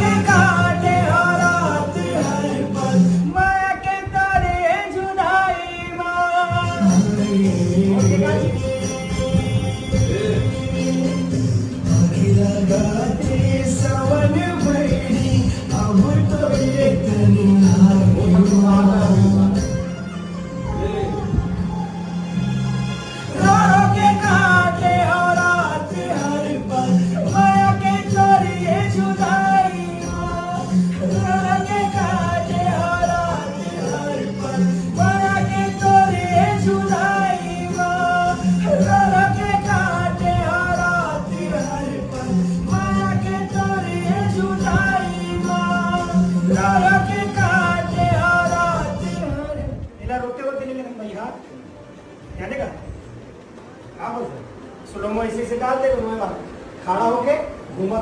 के काटे और रात हर पल माया के तारे जुदाई लगाते सवन भैरी अब तो ये के काटे और रात हर पल माया के तारे जुदाई के काटे और रात हर पल माया के तारे जुदाई के काटे और रात हर पल माया के तारे जुदाई के काटे और रात हर इला रोते होते नहीं लगता भाई हाथ ध्यान देगा आप स्लो में ऐसे डाल दे खड़ा होके घूमा